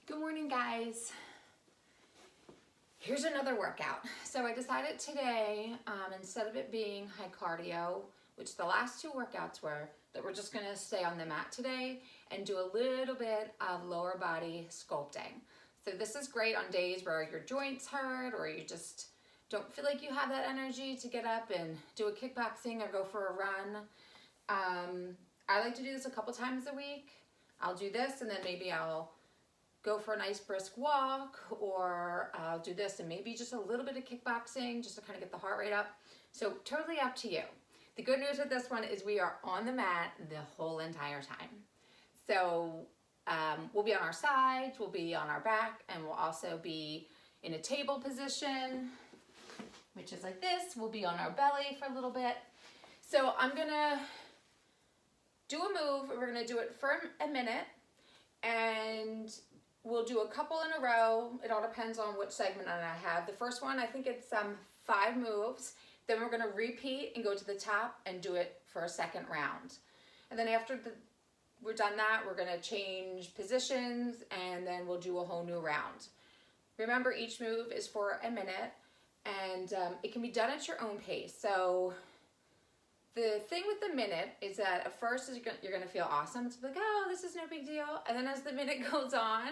Good morning, guys. Here's another workout. So I decided today, instead of it being high cardio, which the last two workouts were, that we're just gonna stay on the mat today and do a little bit of lower body sculpting. So this is great on days where your joints hurt or you just don't feel like you have that energy to get up and do a kickboxing or go for a run. I like to do this a couple times a week. I'll do this and then maybe I'll go for a nice brisk walk, or I'll do this and maybe just a little bit of kickboxing just to kind of get the heart rate up. So totally up to you. The good news with this one is we are on the mat the whole entire time. So we'll be on our sides, we'll be on our back, and we'll also be in a table position, which is like this. We'll be on our belly for a little bit. So I'm gonna do a move. We're gonna do it for a minute, and we'll do a couple in a row. It all depends on which segment I have. The first one, I think it's 5 moves. Then we're gonna repeat and go to the top and do it for a second round. And then after we're done that, we're gonna change positions and then we'll do a whole new round. Remember, each move is for a minute and it can be done at your own pace. So the thing with the minute is that at first you're gonna feel awesome. It's like, oh, this is no big deal. And then as the minute goes on,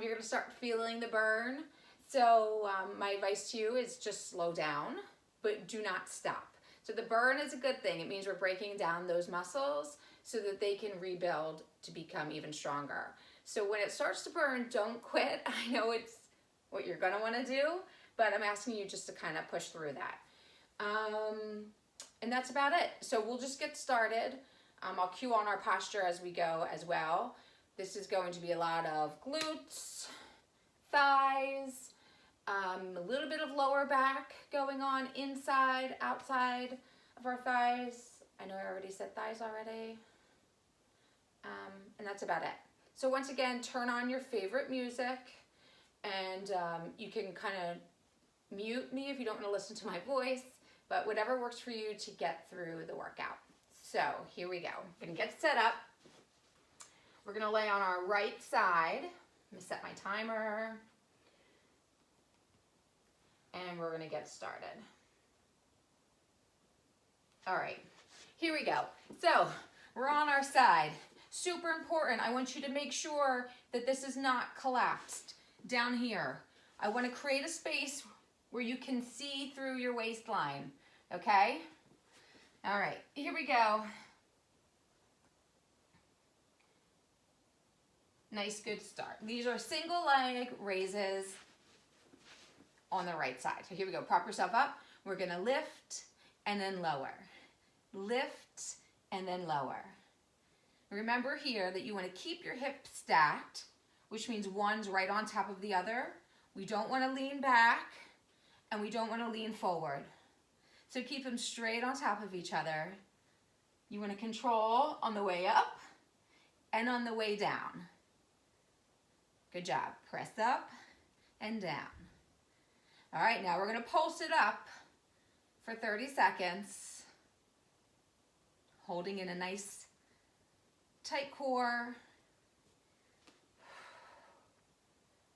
you're gonna start feeling the burn. So my advice to you is just slow down, but do not stop. So the burn is a good thing. It means we're breaking down those muscles so that they can rebuild to become even stronger. So when it starts to burn, don't quit. I know it's what you're gonna wanna do, but I'm asking you just to kind of push through that. And that's about it. So we'll just get started. I'll cue on our posture as we go as well. This is going to be a lot of glutes, thighs, a little bit of lower back going on inside, outside of our thighs. I know I already said thighs already. And that's about it. So once again, turn on your favorite music, and you can kind of mute me if you don't want to listen to my voice, but whatever works for you to get through the workout. So here we go. We're gonna get set up. We're gonna lay on our right side. I'm gonna set my timer. And we're gonna get started. All right, here we go. So we're on our side. Super important, I want you to make sure that this is not collapsed down here. I wanna create a space where you can see through your waistline, okay? All right, here we go. Nice, good start. These are single leg raises on the right side. So here we go, prop yourself up. We're gonna lift and then lower. Lift and then lower. Remember here that you wanna keep your hips stacked, which means one's right on top of the other. We don't wanna lean back, and we don't want to lean forward. So keep them straight on top of each other. You want to control on the way up and on the way down. Good job. Press up and down. All right, now we're going to pulse it up for 30 seconds, holding in a nice tight core.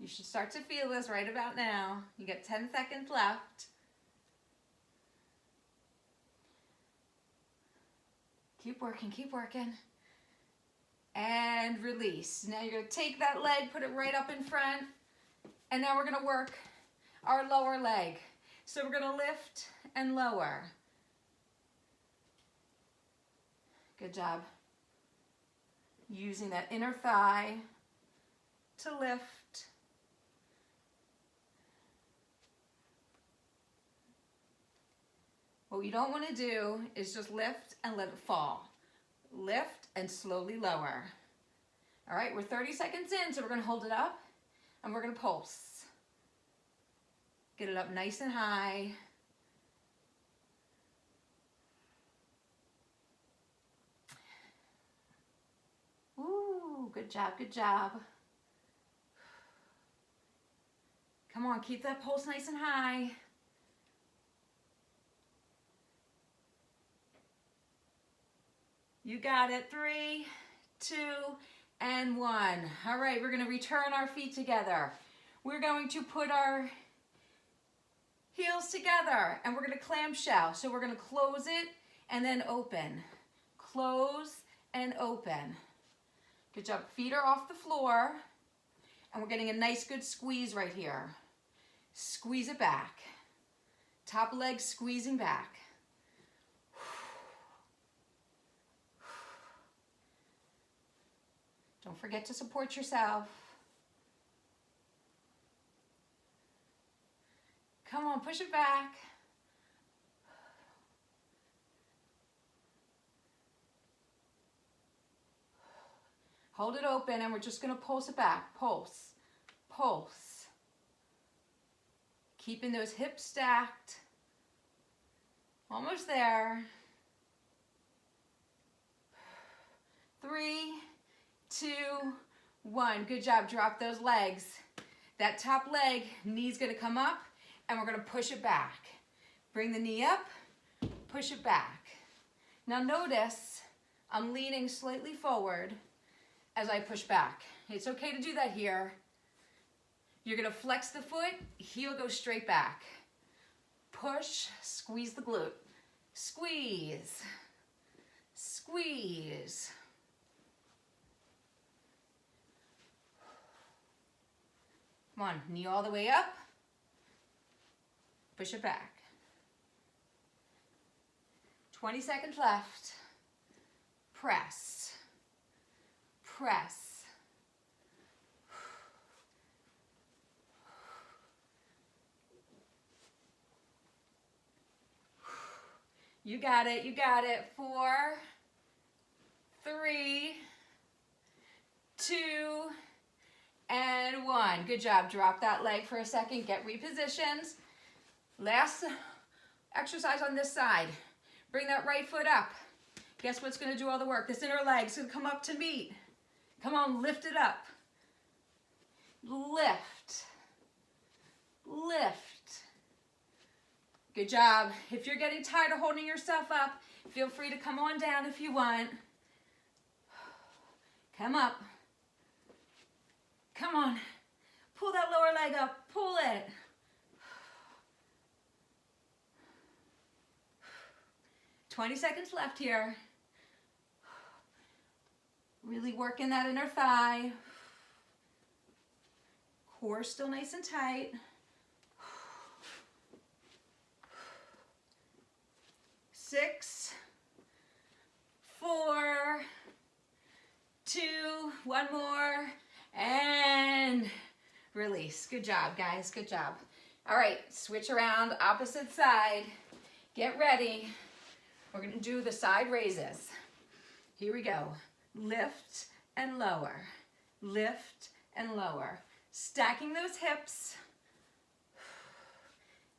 You should start to feel this right about now. You got 10 seconds left. Keep working, keep working. And release. Now you're gonna take that leg, put it right up in front, and now we're gonna work our lower leg. So we're gonna lift and lower. Good job. Using that inner thigh to lift. What you don't want to do is just lift and let it fall. Lift and slowly lower. All right, we're 30 seconds in, so we're going to hold it up and we're going to pulse. Get it up nice and high. Ooh, good job, good job. Come on, keep that pulse nice and high. You got it. 3, 2, and 1. All right, we're gonna return our feet together. We're going to put our heels together and we're gonna clamshell. So we're gonna close it and then open. Close and open. Good job. Feet are off the floor and we're getting a nice good squeeze right here. Squeeze it back. Top leg squeezing back. Don't forget to support yourself. Come on, push it back. Hold it open and we're just gonna pulse it back. Pulse, pulse. Keeping those hips stacked. Almost there. 3, 2, 1. Good job, drop those legs. That top leg, knee's gonna come up and we're gonna push it back. Bring the knee up, push it back. Now notice, I'm leaning slightly forward as I push back. It's okay to do that here. You're gonna flex the foot, heel goes straight back. Push, squeeze the glute. Squeeze, squeeze. Come on, knee all the way up. Push it back. 20 seconds left. Press, press. You got it, you got it. 4, 3, 2, and 1. Good job. Drop that leg for a second. Get repositioned. Last exercise on this side. Bring that right foot up. Guess what's going to do all the work? This inner leg's going to come up to meet. Come on, lift it up. Lift. Lift. Good job. If you're getting tired of holding yourself up, feel free to come on down if you want. Come up. Come on. Pull that lower leg up. Pull it. "20 seconds left here. Really working that inner thigh. Core still nice and tight. 6, 4, 2, 1 more, and release. Good job, guys. Good job. All right, switch around, opposite side. Get ready. We're going to do the side raises. Here we go. Lift and lower. Lift and lower. Stacking those hips.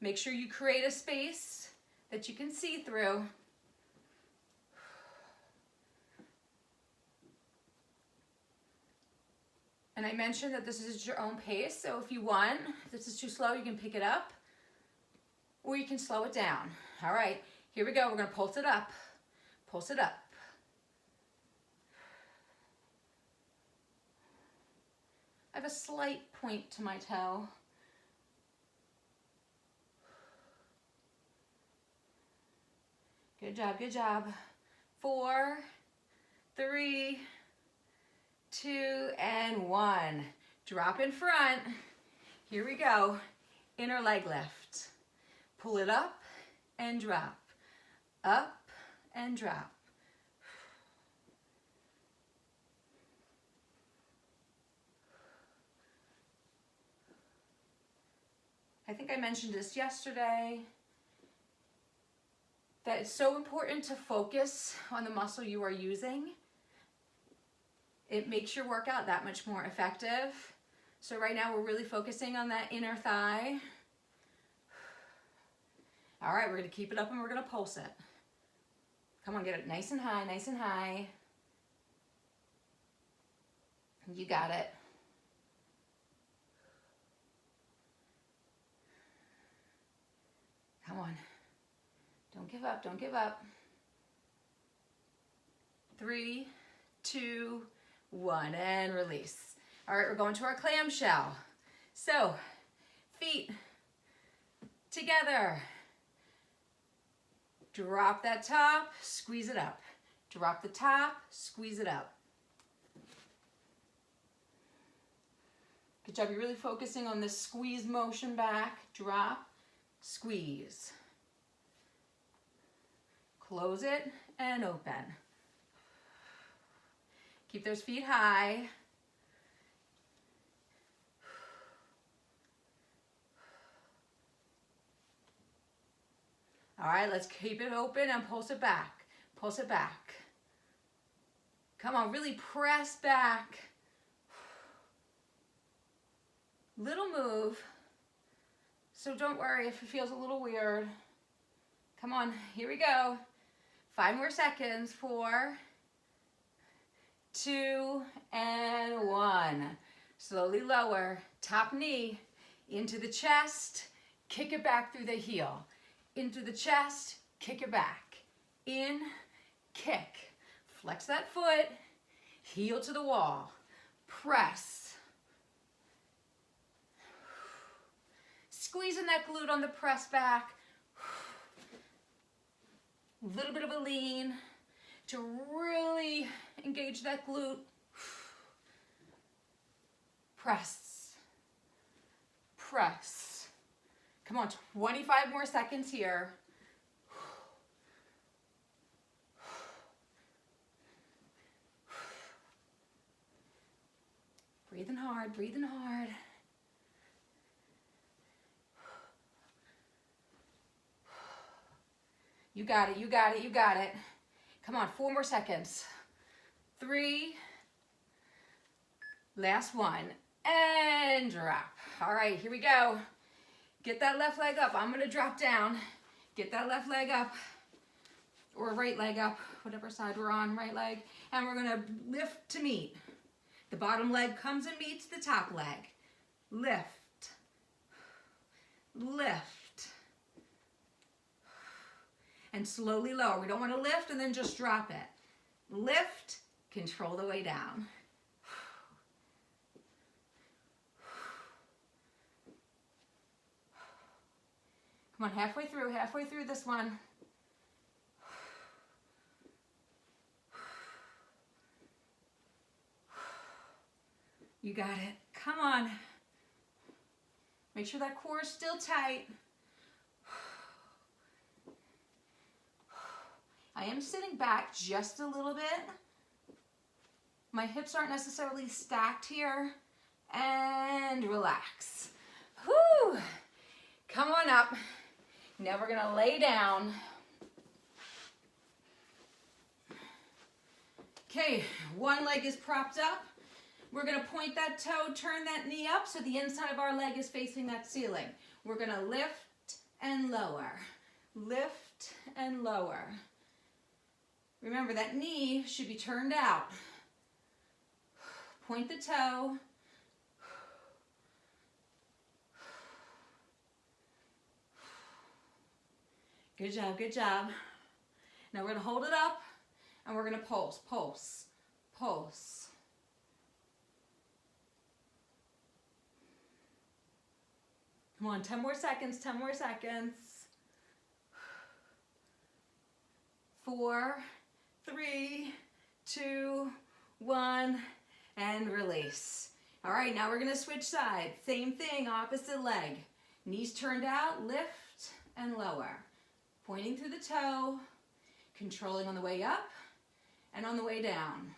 Make sure you create a space that you can see through. And I mentioned that this is your own pace, so if you want, if this is too slow, you can pick it up, or you can slow it down. All right, here we go. We're gonna pulse it up. Pulse it up. I have a slight point to my toe. Good job, good job. 4, 3, 2, and 1. Drop in front. Here we go. Inner leg lift. Pull it up and drop. Up and drop. I think I mentioned this yesterday, that it's so important to focus on the muscle you are using. It makes your workout that much more effective. So right now we're really focusing on that inner thigh. All right, we're gonna keep it up and we're gonna pulse it. Come on, get it nice and high, nice and high. You got it. Come on. Don't give up, don't give up. 3, 2, one, and release. All right, we're going to our clamshell. So, feet together. Drop that top, squeeze it up. Drop the top, squeeze it up. Good job, you're really focusing on this squeeze motion back. Drop, squeeze. Close it and open. Keep those feet high. All right, let's keep it open and pulse it back. Pulse it back. Come on, really press back. Little move. So don't worry if it feels a little weird. Come on, here we go. 5 more seconds. 4, 2, and 1. Slowly lower, top knee into the chest, kick it back through the heel. Into the chest, kick it back. In, kick. Flex that foot, heel to the wall. Press. Squeezing that glute on the press back. A little bit of a lean to really engage that glute. Press. Press. Come on, 25 more seconds here. Breathing hard, breathing hard. You got it, you got it, you got it. Come on, 4 more seconds. 3, last one, and drop. All right, here we go. Get that left leg up. I'm gonna drop down. Get that left leg up, or right leg up, whatever side we're on, right leg. And we're gonna lift to meet. The bottom leg comes and meets the top leg. Lift, lift. And slowly lower. We don't want to lift and then just drop it. Lift, control the way down. Come on, halfway through this one. You got it. Come on. Make sure that core is still tight. I am sitting back just a little bit. My hips aren't necessarily stacked here. And relax. Whew. Come on up. Now we're gonna lay down. Okay, one leg is propped up. We're gonna point that toe, turn that knee up so the inside of our leg is facing that ceiling. We're gonna lift and lower. Lift and lower. Remember, that knee should be turned out. Point the toe. Good job, good job. Now we're gonna hold it up and we're gonna pulse, pulse, pulse. Come on, 10 more seconds, 10 more seconds. 4, 3, 2, 1, and release. All right, now we're gonna switch sides. Same thing, opposite leg. Knees turned out, lift and lower. Pointing through the toe, controlling on the way up and on the way down.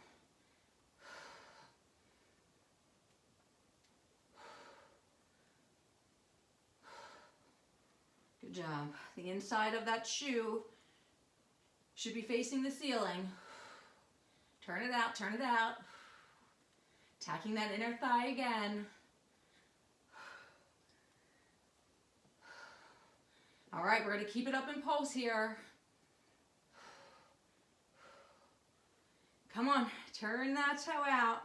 Good job. The inside of that shoe should be facing the ceiling. Turn it out, turn it out. Tacking that inner thigh again. All right, we're gonna keep it up in pulse here. Come on, turn that toe out.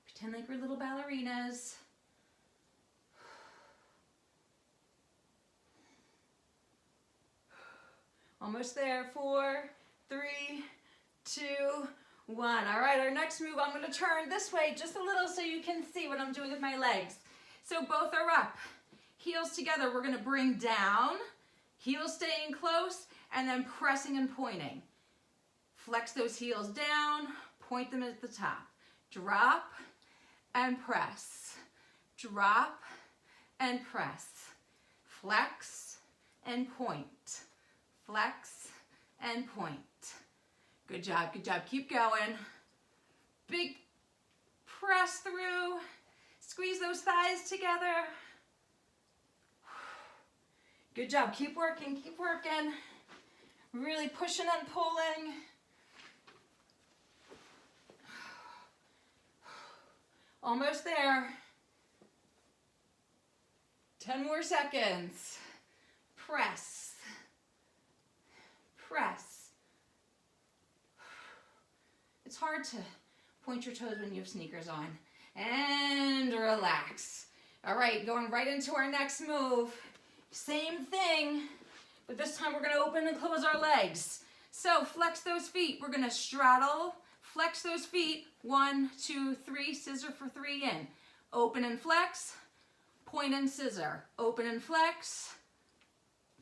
Pretend like we're little ballerinas. Almost there. 4, 3, 2, 1. All right, our next move, I'm gonna turn this way just a little so you can see what I'm doing with my legs. So both are up, heels together. We're gonna bring down, heels staying close, and then pressing and pointing. Flex those heels down, point them at the top. Drop and press. Drop and press. Flex and point. Flex and point. Good job, good job. Keep going. Big press through. Squeeze those thighs together. Good job. Keep working, keep working. Really pushing and pulling. Almost there. 10 more seconds. Press. Press. It's hard to point your toes when you have sneakers on. And relax. All right, going right into our next move. Same thing, but this time we're gonna open and close our legs. So flex those feet. We're gonna straddle, flex those feet. 1, 2, 3, scissor for 3 in. Open and flex, point and scissor. Open and flex,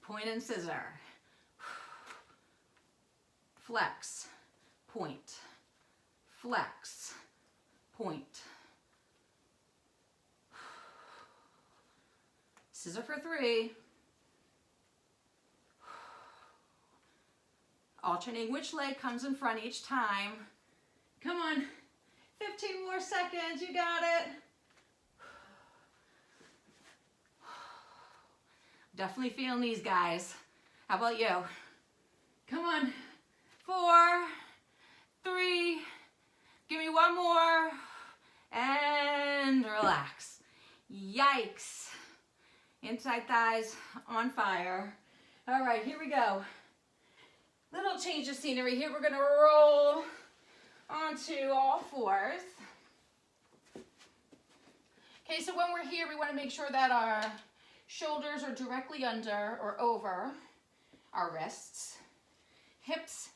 point and scissor. Flex, point, flex, point. Scissor for 3. Alternating which leg comes in front each time. Come on, 15 more seconds, you got it. Definitely feeling these guys. How about you? Come on, 4, 3, give me 1 more, and relax. Yikes. Inside thighs on fire. All right, here we go. Little change of scenery here. We're gonna roll onto all 4s. Okay, so when we're here, we wanna make sure that our shoulders are directly under or over our wrists. Hips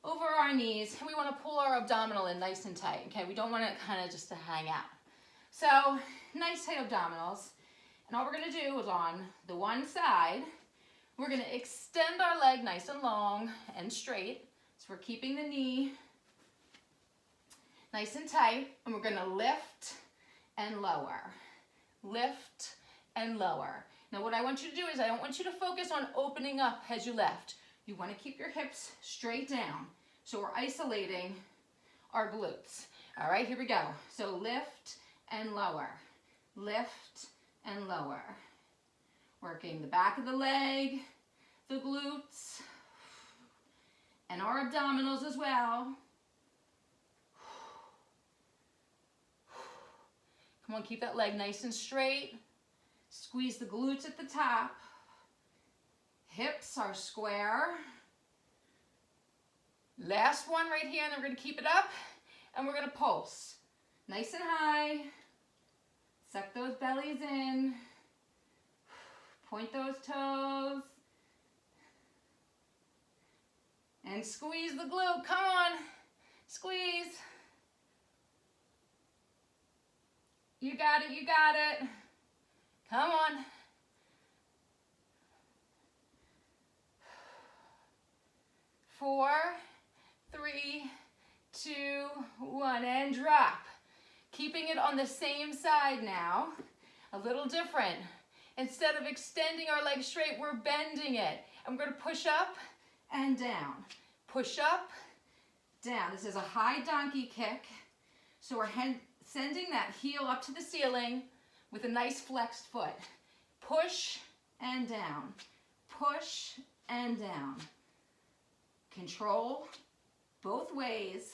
over our knees. And we wanna pull our abdominal in nice and tight, okay? We don't want it kind of just to hang out. So, nice tight abdominals. And all we're gonna do is on the one side, we're gonna extend our leg nice and long and straight. So we're keeping the knee nice and tight, and we're gonna lift and lower. Lift and lower. Now what I want you to do is I don't want you to focus on opening up as you lift. You wanna keep your hips straight down. So we're isolating our glutes. All right, here we go. So lift and lower. Lift and lower. Working the back of the leg, the glutes, and our abdominals as well. Come on, keep that leg nice and straight. Squeeze the glutes at the top. Hips are square. Last one right here, and then we're gonna keep it up, and we're gonna pulse. Nice and high. Suck those bellies in. Point those toes. And squeeze the glute. Come on. Squeeze. You got it, you got it. Come on. Four, 3, 2, 1, and drop. Keeping it on the same side now, a little different. Instead of extending our leg straight, we're bending it. And we're gonna push up and down. Push up, down. This is a high donkey kick. So we're sending that heel up to the ceiling with a nice flexed foot. Push and down. Push and down. Control both ways.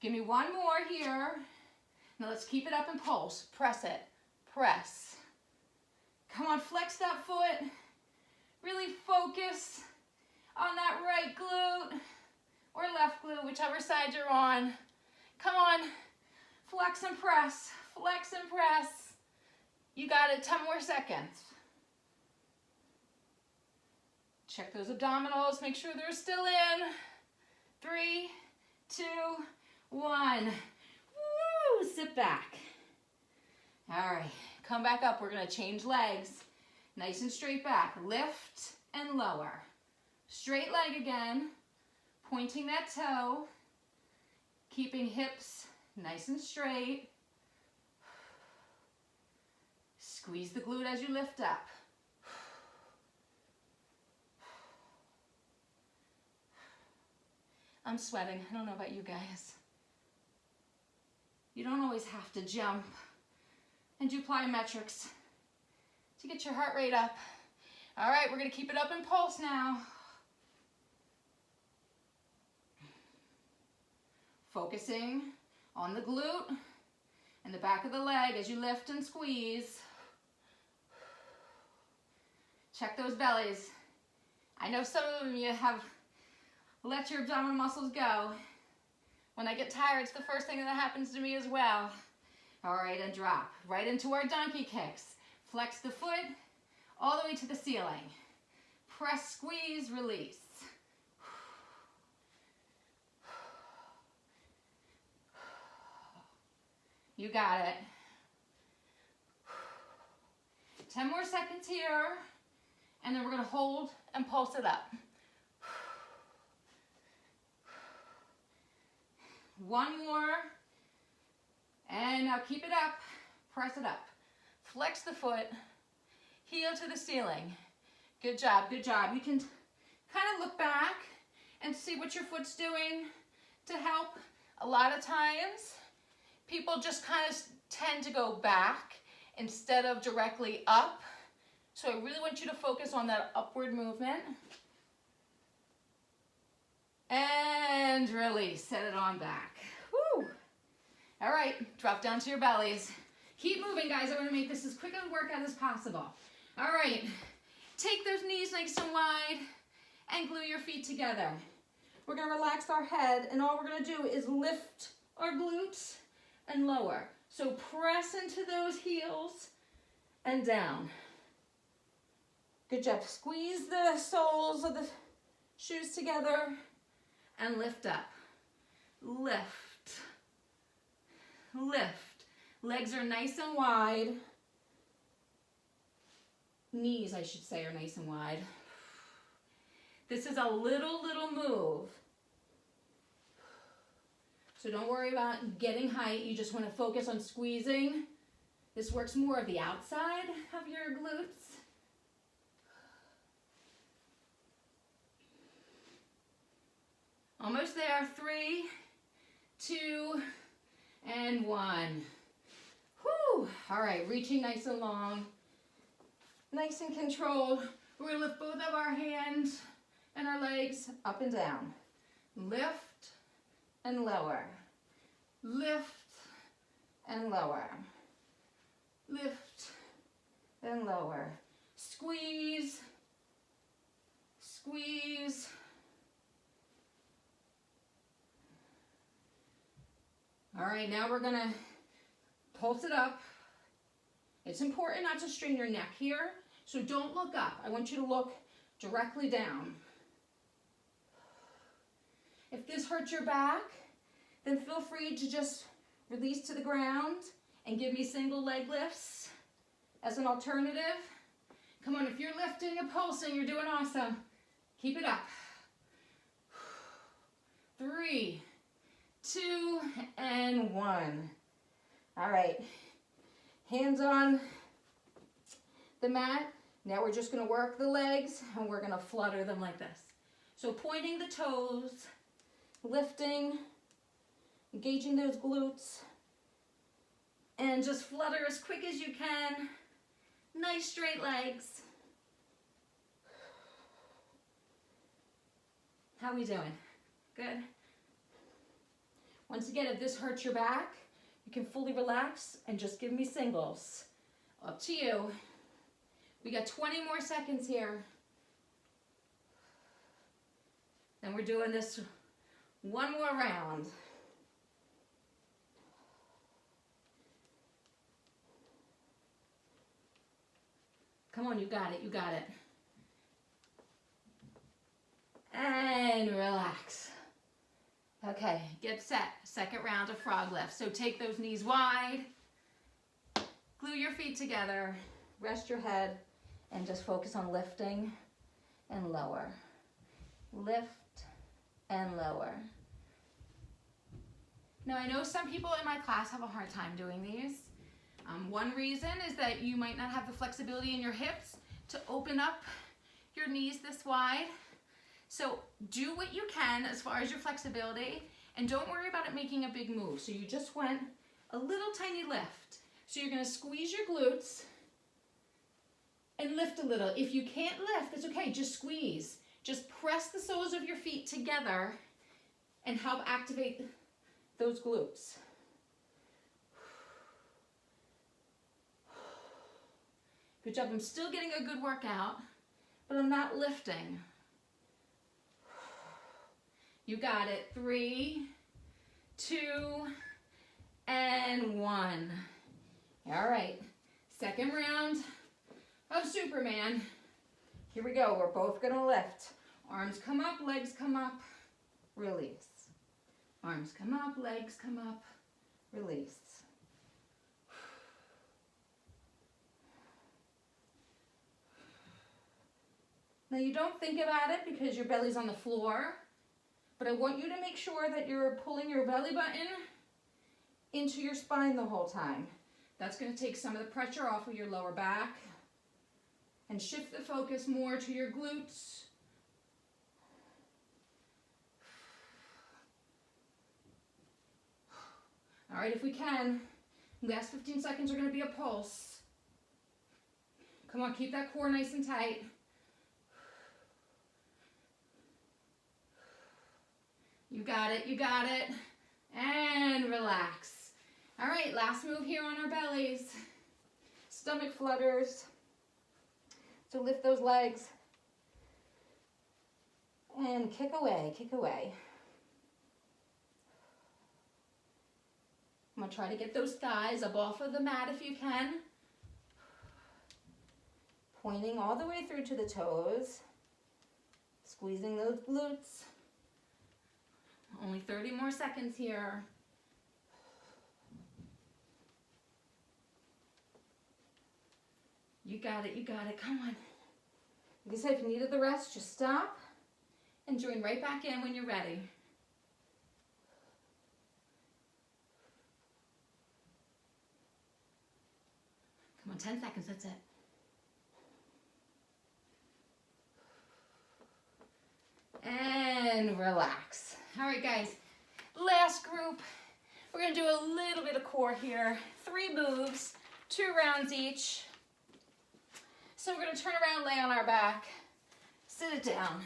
Give me one more here. Now let's keep it up and pulse. Press it. Press. Come on, flex that foot. Really focus on that right glute or left glute, whichever side you're on. Come on, flex and press. Flex and press. You got it, 10 more seconds. Check those abdominals, make sure they're still in. 3, 2, 1. Woo, sit back. All right, come back up. We're gonna change legs. Nice and straight back. Lift and lower. Straight leg again. Pointing that toe. Keeping hips nice and straight. Squeeze the glute as you lift up. I'm sweating. I don't know about you guys. You don't always have to jump and do plyometrics to get your heart rate up. All right, we're gonna keep it up in pulse now. Focusing on the glute and the back of the leg as you lift and squeeze. Check those bellies. I know some of you have let your abdominal muscles go. When I get tired, it's the first thing that happens to me as well. All right, and drop right into our donkey kicks. Flex the foot all the way to the ceiling. Press, squeeze, release. You got it. 10 more seconds here, and then we're gonna hold and pulse it up. One more, and now keep it up, press it up. Flex the foot, heel to the ceiling. Good job, good job. You can kind of look back and see what your foot's doing to help. A lot of times, people just kind of tend to go back instead of directly up. So I really want you to focus on that upward movement. And release, set it on back. Woo. All right, drop down to your bellies. Keep moving, guys. I want to make this as quick a workout as possible. All right, take those knees nice and wide and glue your feet together. We're gonna relax our head, and all we're gonna do is lift our glutes and lower. So press into those heels and down. Good job. Squeeze the soles of the shoes together and lift up. Lift. Lift. Legs are nice and wide. Knees, I should say, are nice and wide. This is a little move. So don't worry about getting height. You just want to focus on squeezing. This works more of the outside of your glutes. Almost there. 3, 2, and 1. Whew. All right, reaching nice and long. Nice and controlled. We're gonna lift both of our hands and our legs up and down. Lift and lower. Lift and lower. Lift and lower. Squeeze. Squeeze. All right, now we're gonna pulse it up. It's important not to strain your neck here, so don't look up. I want you to look directly down. If this hurts your back, then feel free to just release to the ground and give me single leg lifts as an alternative. Come on, if you're lifting and pulsing, you're doing awesome. Keep it up. 3, 2, and 1. All right, hands on the mat. Now we're just gonna work the legs and we're gonna flutter them like this. So pointing the toes, lifting, engaging those glutes, and just flutter as quick as you can. Nice straight legs. How are we doing? Good? Once again, if this hurts your back, you can fully relax and just give me singles. Up to you. We got 20 more seconds here. Then we're doing this one more round. Come on, you got it, you got it. And relax. Okay, get set. Second round of frog lift. So take those knees wide, glue your feet together, rest your head, and just focus on lifting and lower. Lift and lower. Now I know some people in my class have a hard time doing these. One reason is that you might not have the flexibility in your hips to open up your knees this wide. So do what you can as far as your flexibility, and don't worry about it making a big move. So you just went a little tiny lift. So you're gonna squeeze your glutes and lift a little. If you can't lift, that's okay, just squeeze. Just press the soles of your feet together and help activate those glutes. Good job. I'm still getting a good workout, but I'm not lifting. You got it. 3, 2, and 1. All right. Second round of Superman. Here we go. We're both gonna lift. Arms come up, legs come up, release. Arms come up, legs come up, release. Now you don't think about it because your belly's on the floor, but I want you to make sure that you're pulling your belly button into your spine the whole time. That's going to take some of the pressure off of your lower back and shift the focus more to your glutes. All right, if we can, last 15 seconds are going to be a pulse. Come on, keep that core nice and tight. You got it, you got it. And relax. All right, last move here on our bellies. Stomach flutters. So lift those legs. And kick away, kick away. I'm gonna try to get those thighs up off of the mat if you can. Pointing all the way through to the toes. Squeezing those glutes. Only 30 more seconds here. You got it, come on. Like I said, if you needed the rest, just stop and join right back in when you're ready. Come on, 10 seconds, that's it. And relax. All right, guys, last group. We're gonna do a little bit of core here. 3 moves, 2 rounds each. So we're gonna turn around, lay on our back, sit it down.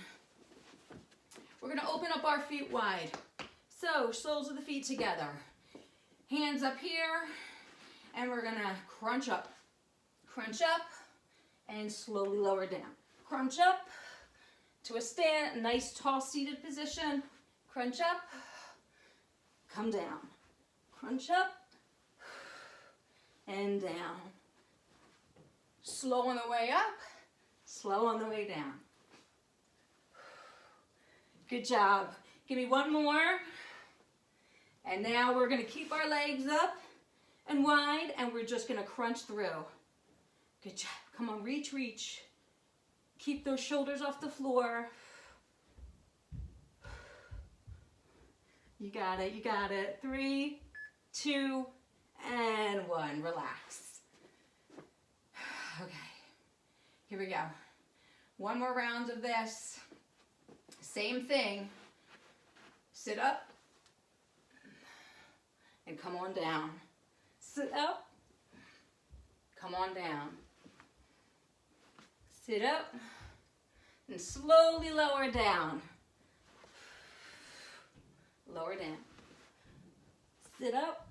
We're gonna open up our feet wide. So soles of the feet together. Hands up here, and we're gonna crunch up, and slowly lower down. Crunch up to a stand, nice tall seated position. Crunch up, come down. Crunch up, and down. Slow on the way up, slow on the way down. Good job. Give me one more. And now we're gonna keep our legs up and wide, and we're just gonna crunch through. Good job. Come on, reach, reach. Keep those shoulders off the floor. You got it, you got it. 3, 2, and 1. Relax. Okay, here we go. One more round of this. Same thing. Sit up and come on down. Sit up, come on down. Sit up and slowly lower down. Lower down. Sit up.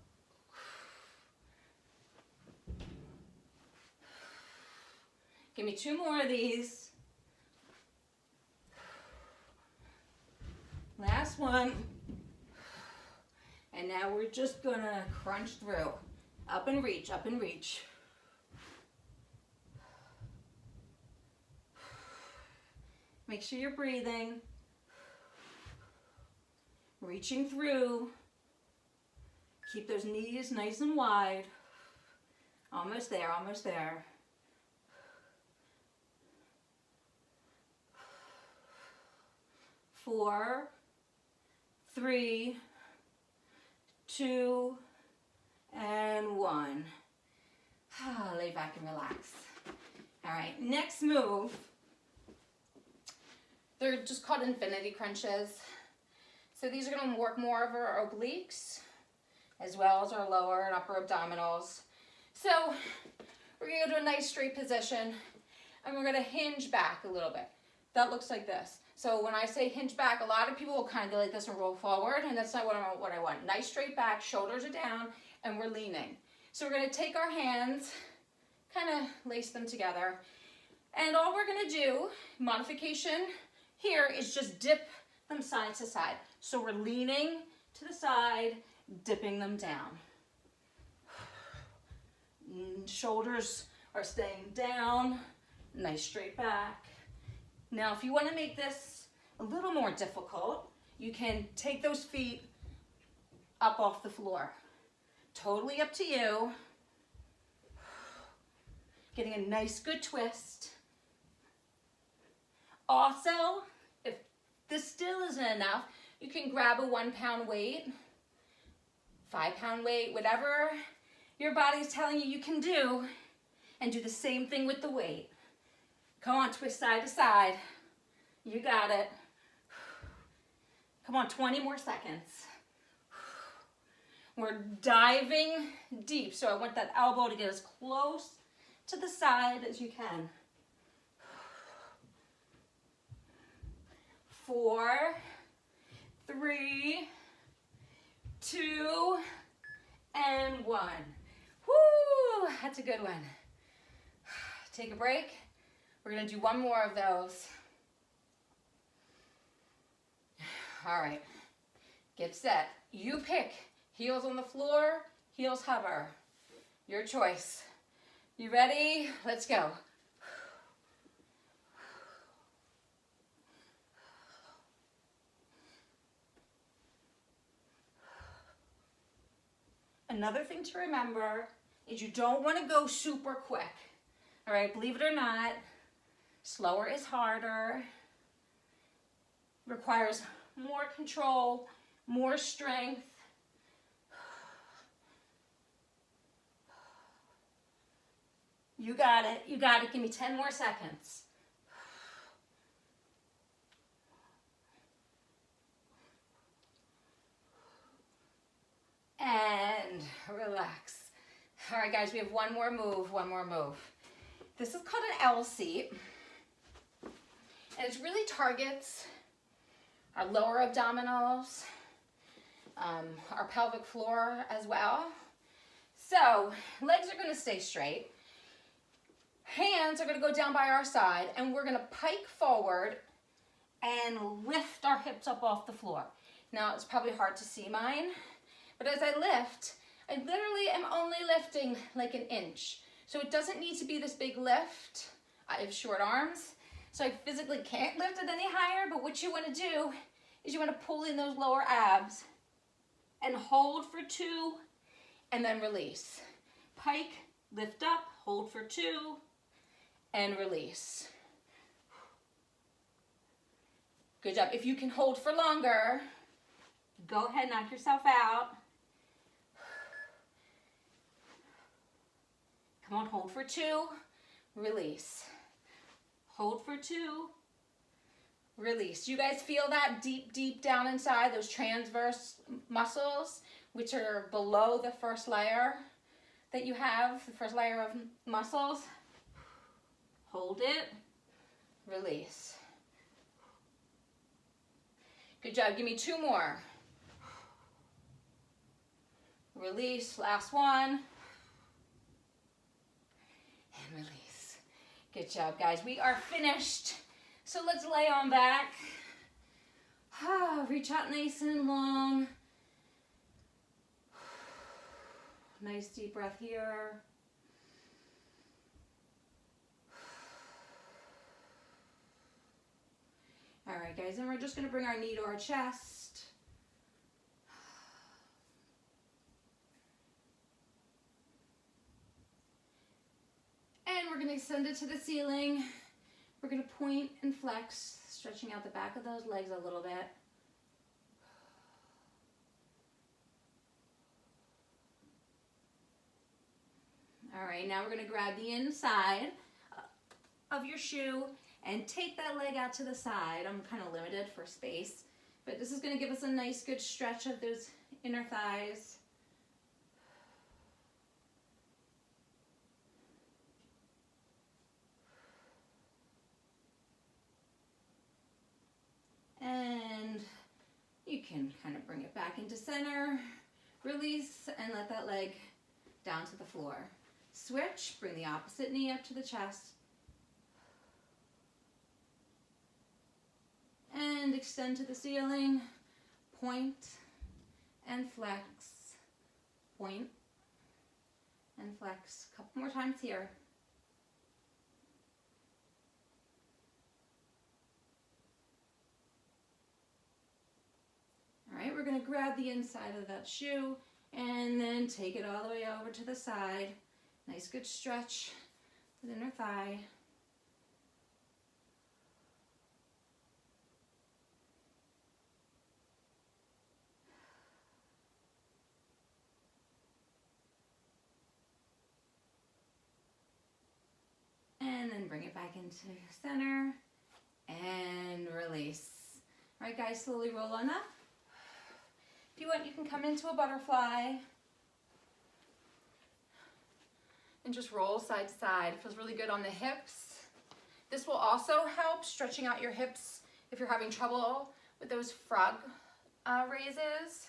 Give me 2 more of these. Last one. And now we're just gonna crunch through. Up and reach, up and reach. Make sure you're breathing. Reaching through. Keep those knees nice and wide. Almost there, almost there. 4, 3, 2, and 1. Lay back and relax. All right, next move. They're just called infinity crunches. So these are going to work more of our obliques as well as our lower and upper abdominals. So we're going to go to a nice straight position and we're going to hinge back a little bit. That looks like this. So when I say hinge back, a lot of people will kind of go like this and roll forward, and that's not what I want. Nice straight back, shoulders are down, and we're leaning. So we're going to take our hands, kind of lace them together, and all we're going to do, modification here, is just dip them side to side. So we're leaning to the side, dipping them down. Shoulders are staying down, nice straight back. Now, if you want to make this a little more difficult, you can take those feet up off the floor. Totally up to you. Getting a nice good twist. Also, if this still isn't enough, you can grab a 1 pound weight, 5 pound weight, whatever your body's telling you can do, and do the same thing with the weight. Come on, twist side to side. You got it. Come on, 20 more seconds. We're diving deep, so I want that elbow to get as close to the side as you can. 4, 3, 2, and 1. Woo, that's a good one. Take a break. We're gonna do one more of those. All right, get set. You pick, heels on the floor, heels hover. Your choice. You ready? Let's go. Another thing to remember is you don't want to go super quick. All right, believe it or not, slower is harder, requires more control, more strength. You got it, you got it. Give me 10 more seconds. And relax. All right, guys, we have one more move, one more move. This is called an L seat, and it really targets our lower abdominals, our pelvic floor as well. So legs are going to stay straight. Hands are going to go down by our side, and we're going to pike forward and lift our hips up off the floor. Now, it's probably hard to see mine, but as I lift, I literally am only lifting like an inch. So it doesn't need to be this big lift. I have short arms, so I physically can't lift it any higher, but what you want to do is you want to pull in those lower abs and hold for 2 and then release. Pike, lift up, hold for 2 and release. Good job. If you can hold for longer, go ahead, knock yourself out. Come on, hold for 2, release. Hold for 2, release. You guys feel that deep, deep down inside, those transverse muscles, which are below the first layer that you have, the first layer of muscles? Hold it, release. Good job, give me 2 more. Release, last one. And release. Good job, guys. We are finished. So let's lay on back. Reach out nice and long. Nice deep breath here. All right, guys, and we're just going to bring our knee to our chest. we're gonna extend it to the ceiling. We're gonna point and flex, stretching out the back of those legs a little bit. All right, now we're gonna grab the inside of your shoe and take that leg out to the side. I'm kind of limited for space, but this is gonna give us a nice good stretch of those inner thighs. And you can kind of bring it back into center, release, and let that leg down to the floor. Switch, bring the opposite knee up to the chest. And extend to the ceiling, point and flex, point and flex. A couple more times here. All right, we're gonna grab the inside of that shoe and then take it all the way over to the side. Nice good stretch, the inner thigh. And then bring it back into center and release. All right, guys, slowly roll on up. If you want, you can come into a butterfly and just roll side to side. It feels really good on the hips. This will also help stretching out your hips if you're having trouble with those frog raises.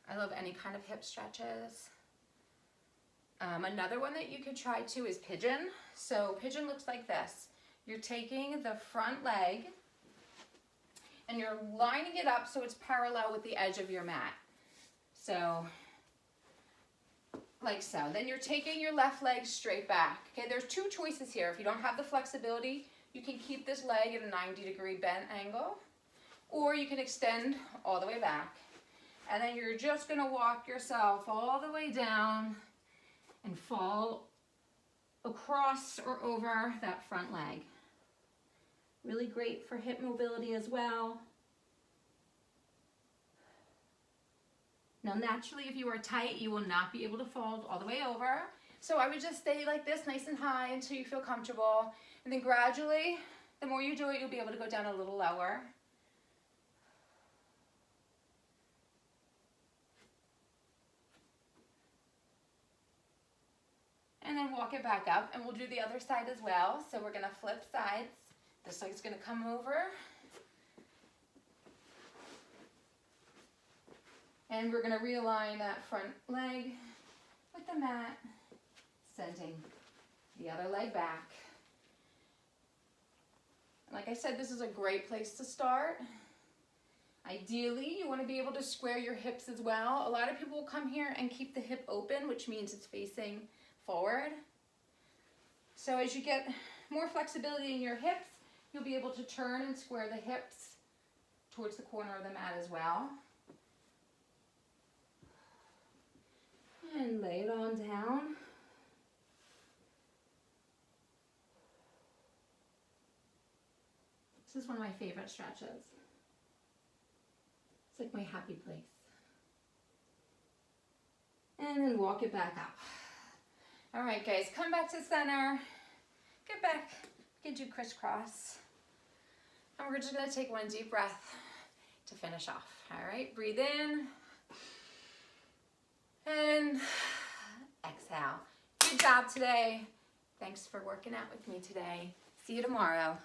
I love any kind of hip stretches. Another one that you could try too is pigeon. So pigeon looks like this. You're taking the front leg and you're lining it up so it's parallel with the edge of your mat. So, like so. Then you're taking your left leg straight back. Okay, there's two choices here. If you don't have the flexibility, you can keep this leg at a 90-degree bent angle, or you can extend all the way back. And then you're just gonna walk yourself all the way down and fall across or over that front leg. Really great for hip mobility as well. Now naturally, if you are tight, you will not be able to fold all the way over. So I would just stay like this, nice and high until you feel comfortable. And then gradually, the more you do it, you'll be able to go down a little lower. And then walk it back up, and we'll do the other side as well. So we're gonna flip sides. This leg's gonna come over. And we're gonna realign that front leg with the mat, sending the other leg back. And like I said, this is a great place to start. Ideally, you wanna be able to square your hips as well. A lot of people will come here and keep the hip open, which means it's facing forward. So as you get more flexibility in your hips, you'll be able to turn and square the hips towards the corner of the mat as well. And lay it on down. This is one of my favorite stretches. It's like my happy place. And then walk it back up. All right, guys, come back to center. Get back, you can do crisscross. And we're just gonna take one deep breath to finish off. All right, breathe in. And exhale. Good job today. Thanks for working out with me today. See you tomorrow.